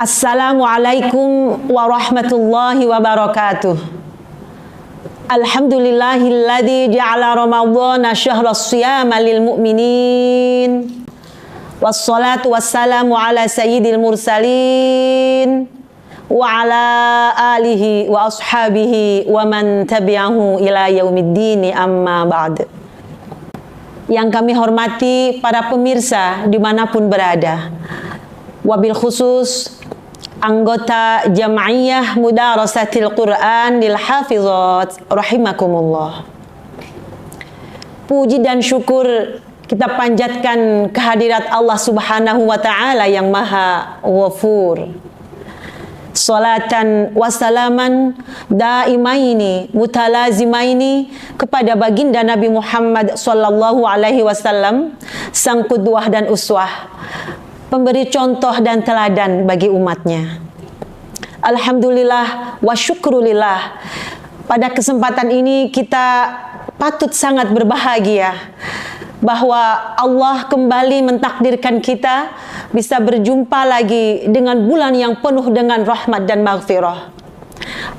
Assalamualaikum warahmatullahi wabarakatuh. Alhamdulillahilladzi ja'ala Ramadhana syahras shiyama lil mu'minin. Wassalatu wassalamu ala sayyidil mursalin wa ala alihi wa ashabihi wa man tabi'ahu ila yaumiddin, amma ba'd. Yang kami hormati para pemirsa dimanapun berada, wabil khusus anggota Jam'iyah Mudarasatil Quran lil Hafizat rahimakumullah. Puji dan syukur kita panjatkan kehadirat Allah Subhanahu wa taala yang Maha Ghafur. Salatan wassalaman daimaini mutalazimaini kepada baginda Nabi Muhammad sallallahu alaihi wasallam, sang qudwah dan uswah, pemberi contoh dan teladan bagi umatnya. Alhamdulillah wa syukrulillah, pada kesempatan ini kita patut sangat berbahagia bahwa Allah kembali mentakdirkan kita bisa berjumpa lagi dengan bulan yang penuh dengan rahmat dan maghfirah.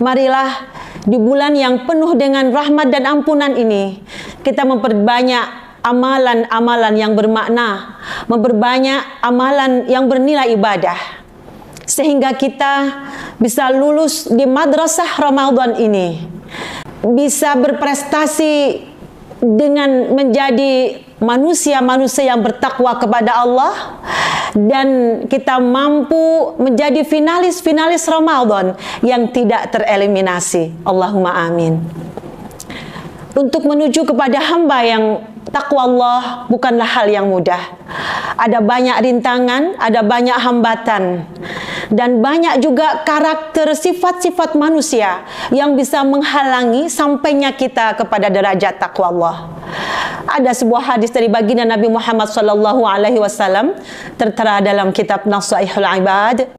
Marilah di bulan yang penuh dengan rahmat dan ampunan ini kita memperbanyak amalan-amalan yang bermakna, memperbanyak amalan yang bernilai ibadah, sehingga kita bisa lulus di madrasah Ramadan ini, bisa berprestasi dengan menjadi manusia-manusia yang bertakwa kepada Allah, dan kita mampu menjadi finalis-finalis Ramadan yang tidak tereliminasi. Allahumma amin. Untuk menuju kepada hamba yang takwa Allah bukanlah hal yang mudah. Ada banyak rintangan, ada banyak hambatan, dan banyak juga karakter sifat-sifat manusia yang bisa menghalangi sampainya kita kepada derajat takwa Allah. Ada sebuah hadis dari baginda Nabi Muhammad sallallahu alaihi wasallam tertera dalam kitab Nasaihul Ibad.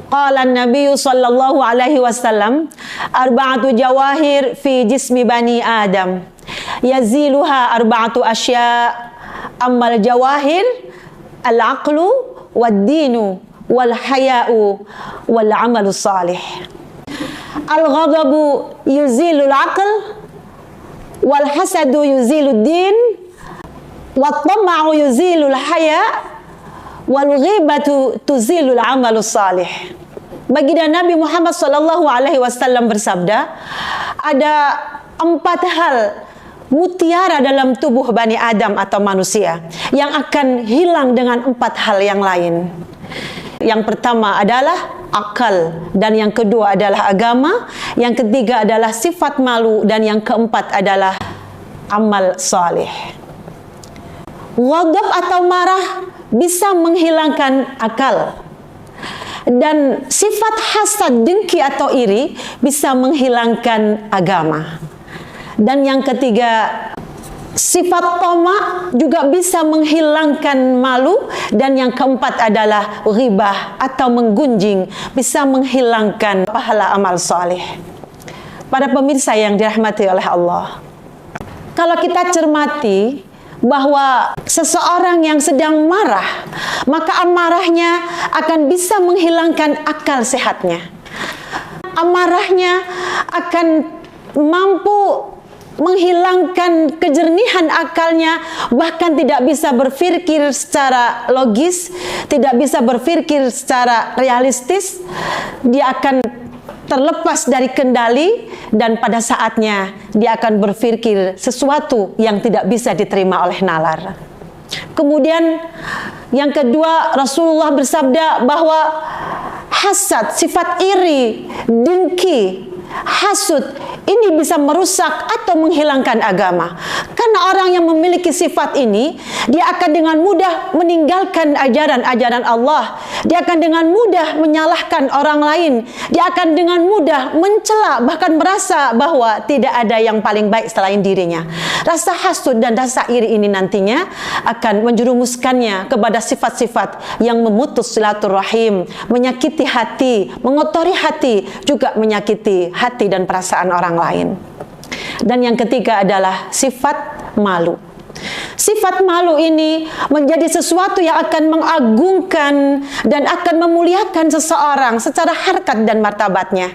Qala an-nabiy sallallahu alaihi wasallam, arba'atu jawahir fi jismi bani Adam, yaziluha arba'atu asya, ammal jawahir al-aqlu wad-dinu wal haya'u wal 'amalu salih. Al-ghadabu yuzilul aql, wal hasadu yuzilud din, wat tama'u yuzilul haya', wal ghibatu tuzilul 'amalu salih. Baginda Nabi Muhammad sallallahu alaihi wasallam bersabda, ada 4 hal mutiara dalam tubuh Bani Adam atau manusia yang akan hilang dengan 4 hal yang lain. Yang pertama adalah akal, dan yang kedua adalah agama, yang ketiga adalah sifat malu, dan yang keempat adalah amal salih. Ghadab atau marah bisa menghilangkan akal, dan sifat hasad, dengki atau iri bisa menghilangkan agama. Dan yang ketiga, sifat tamak juga bisa menghilangkan malu, dan yang keempat adalah ghibah atau menggunjing bisa menghilangkan pahala amal saleh. Para pemirsa yang dirahmati oleh Allah, kalau kita cermati bahwa seseorang yang sedang marah, maka amarahnya akan bisa menghilangkan akal sehatnya. Amarahnya akan mampu menghilangkan kejernihan akalnya, bahkan tidak bisa berpikir secara logis, tidak bisa berpikir secara realistis. Dia akan terlepas dari kendali, dan pada saatnya dia akan berpikir sesuatu yang tidak bisa diterima oleh nalar. Kemudian yang kedua, Rasulullah bersabda bahwa hasad, sifat iri, dengki, hasud ini bisa merusak atau menghilangkan agama. Karena orang yang memiliki sifat ini, dia akan dengan mudah meninggalkan ajaran-ajaran Allah. Dia akan dengan mudah menyalahkan orang lain. Dia akan dengan mudah mencela, bahkan merasa bahwa tidak ada yang paling baik selain dirinya. Rasa hasud dan rasa iri ini nantinya akan menjerumuskannya kepada sifat-sifat yang memutus silaturahim, menyakiti hati, mengotori hati, juga menyakiti hati dan perasaan orang lain. Dan yang ketiga adalah sifat malu. Sifat malu ini menjadi sesuatu yang akan mengagungkan dan akan memuliakan seseorang secara harkat dan martabatnya.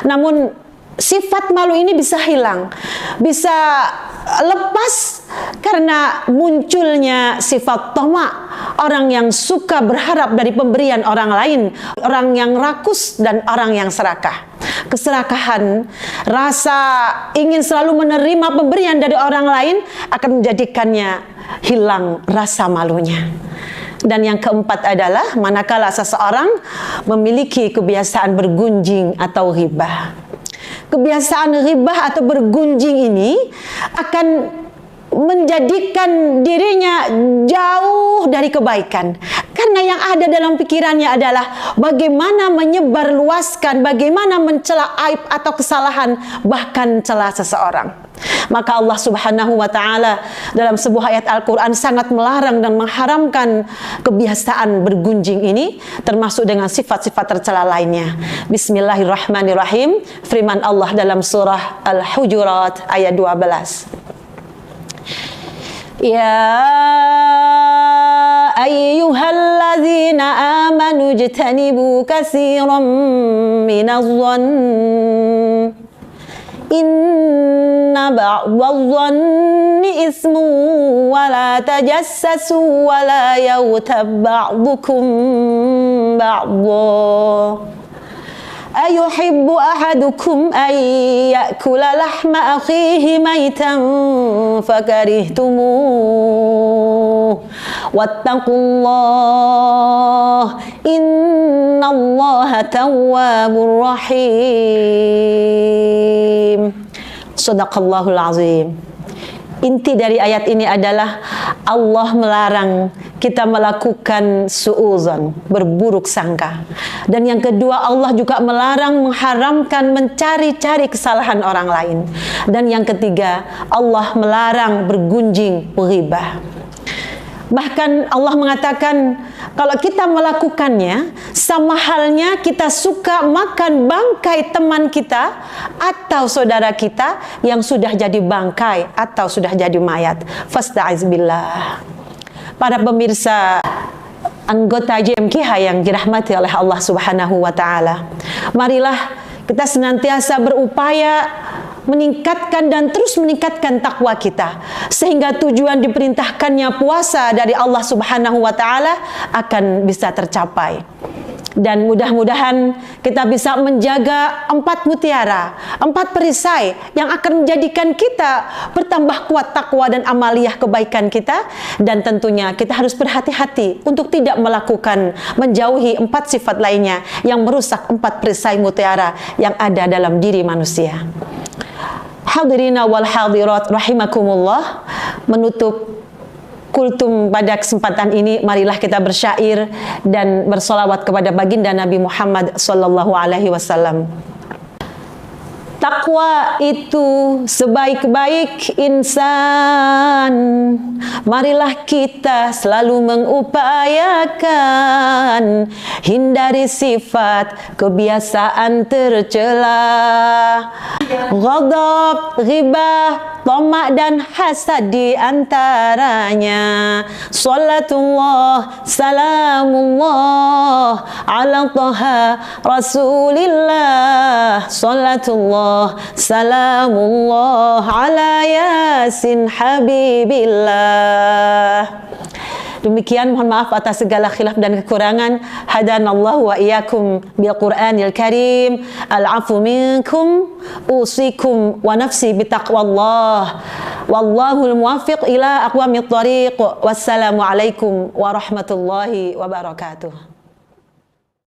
Namun sifat malu ini bisa hilang, bisa lepas karena munculnya sifat tamak, orang yang suka berharap dari pemberian orang lain, orang yang rakus dan orang yang serakah. Keserakahan, rasa ingin selalu menerima pemberian dari orang lain akan menjadikannya hilang rasa malunya. Dan yang keempat adalah manakala seseorang memiliki kebiasaan bergunjing atau ghibah. Kebiasaan ghibah atau bergunjing ini akan menjadikan dirinya jauh dari kebaikan. Karena yang ada dalam pikirannya adalah bagaimana menyebarluaskan, bagaimana mencela aib atau kesalahan, bahkan celah seseorang. Maka Allah Subhanahu wa Ta'ala dalam sebuah ayat Al-Quran sangat melarang dan mengharamkan kebiasaan bergunjing ini, termasuk dengan sifat-sifat tercela lainnya. Bismillahirrahmanirrahim. Firman Allah dalam surah Al-Hujurat ayat 12. Ya ayyuhalladzina amanu ijtanibu katsiran minadh-dhann inna ba'dadh-dhanni ismun wa la tajassasu wa la yaghtab ba'dukum ba'dha ayuhibbu ahadukum an ya'kula lahma akhihi maitan fakarihtumuh wattaqullah innallaha tawwabur rahim. Shadaqallahul azim. Inti dari ayat ini adalah Allah melarang kita melakukan su'uzon, berburuk sangka. Dan yang kedua, Allah juga melarang, mengharamkan mencari-cari kesalahan orang lain. Dan yang ketiga, Allah melarang bergunjing, ghibah. Bahkan Allah mengatakan kalau kita melakukannya sama halnya kita suka makan bangkai teman kita atau saudara kita yang sudah jadi bangkai atau sudah jadi mayat. Fasta'iz billah. Para pemirsa anggota JMKH yang dirahmati oleh Allah Subhanahu wa Ta'ala, marilah kita senantiasa berupaya meningkatkan dan terus meningkatkan takwa kita sehingga tujuan diperintahkannya puasa dari Allah Subhanahu wa Ta'ala akan bisa tercapai. Dan mudah-mudahan kita bisa menjaga 4 mutiara, 4 perisai yang akan menjadikan kita bertambah kuat takwa dan amaliyah kebaikan kita. Dan tentunya kita harus berhati-hati untuk tidak melakukan, menjauhi 4 sifat lainnya yang merusak 4 perisai mutiara yang ada dalam diri manusia. Hadirina wal hadirat rahimakumullah, menutup kultum pada kesempatan ini, marilah kita bersyair dan bersolawat kepada baginda Nabi Muhammad sallallahu alaihi wasallam. Takwa itu sebaik-baik insan, marilah kita selalu mengupayakan hindari sifat kebiasaan tercela, ghadab, ghibah, tamak dan hasad di antaranya. Salatullah salamullah ala taha rasulillah, salatullah salamullah ala yasin habibillah. Demikian, mohon maaf atas segala khilaf dan kekurangan. Hadanallahu wa iyyakum bil Qur'anil Karim. Al-'afwu minkum usikum wa nafsi bitaqwallah. Wallahul muwaffiq ila aqwamit thariq. Wassalamu alaikum warahmatullahi wabarakatuh.